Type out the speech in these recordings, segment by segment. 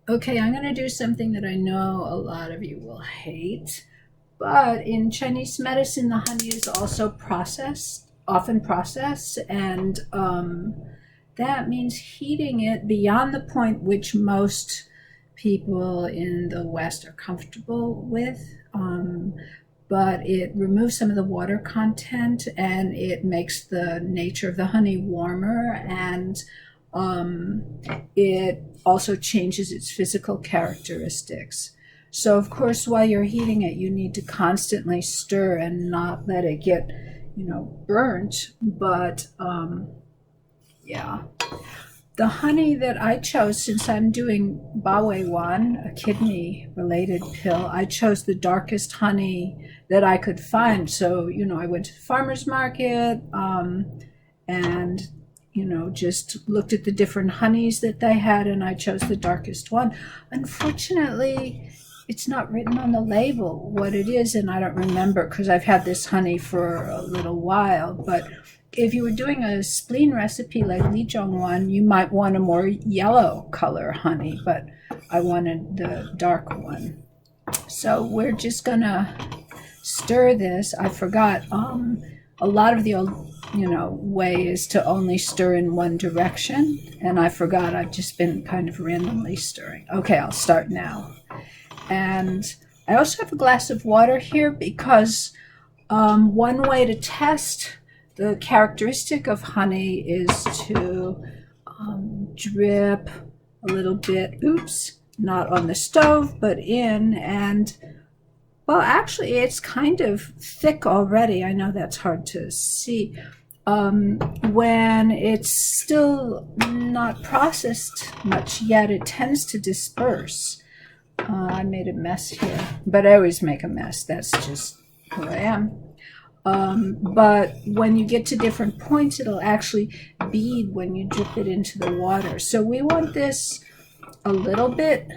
Okay, I'm going to do something that I know a lot of you will hate, but in Chinese medicine, the honey is also processed, often processed, and that means heating it beyond the point which most people in the West are comfortable with. But it removes some of the water content and it makes the nature of the honey warmer, and um, it also changes its physical characteristics. So, of course, while you're heating it, you need to constantly stir and not let it get, burnt. But yeah, the honey that I chose, since I'm doing Wan, a kidney related pill, I chose the darkest honey that I could find. So, I went to the farmer's market and, just looked at the different honeys that they had, and I chose the darkest one. Unfortunately, it's not written on the label what it is, and I don't remember because I've had this honey for a little while. But if you were doing a spleen recipe like one, you might want a more yellow color honey, but I wanted the dark one. So we're just gonna stir this. I forgot, a lot of the old, way is to only stir in one direction, and I forgot. I've just been kind of randomly stirring. Okay, I'll start now. And I also have a glass of water here because one way to test the characteristic of honey is to drip a little bit, not on the stove, but in, and well, actually, it's kind of thick already. I know that's hard to see. When it's still not processed much yet, it tends to disperse. I made a mess here, but I always make a mess. That's just who I am. But when you get to different points, it'll actually bead when you drip it into the water. So we want this a little bit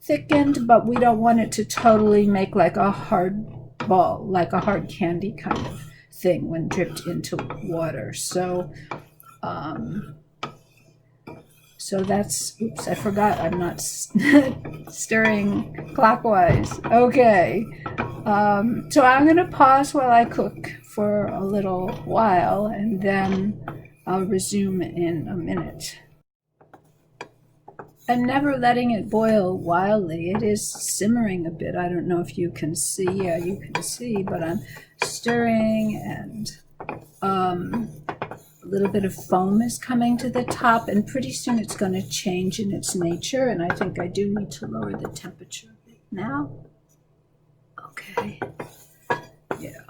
thickened, but we don't want it to totally make like a hard ball, like a hard candy kind of thing when dripped into water. So that's, I forgot, I'm not stirring clockwise. Okay. So I'm going to pause while I cook for a little while, and then I'll resume in a minute. I'm never letting it boil wildly. It is simmering a bit. I don't know if you can see. Yeah, you can see, but I'm stirring, and a little bit of foam is coming to the top, and pretty soon it's going to change in its nature, and I think I do need to lower the temperature a bit now. Okay. Yeah.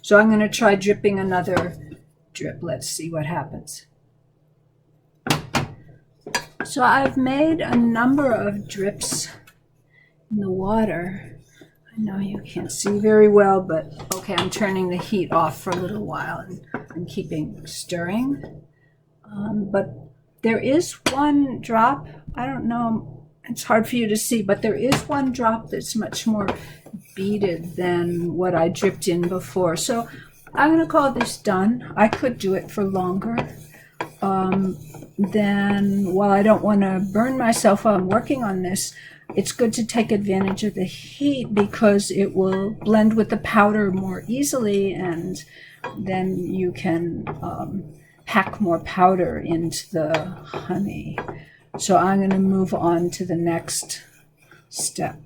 So I'm going to try dripping another drip. Let's see what happens. So I've made a number of drips in the water. I know you can't see very well, but okay, I'm turning the heat off for a little while and I'm keeping stirring. But there is one drop, I don't know, it's hard for you to see, but there is one drop that's much more beaded than what I dripped in before. So I'm going to call this done. I could do it for longer. Then, while I don't want to burn myself while I'm working on this, it's good to take advantage of the heat because it will blend with the powder more easily, and then you can pack more powder into the honey. So I'm going to move on to the next step.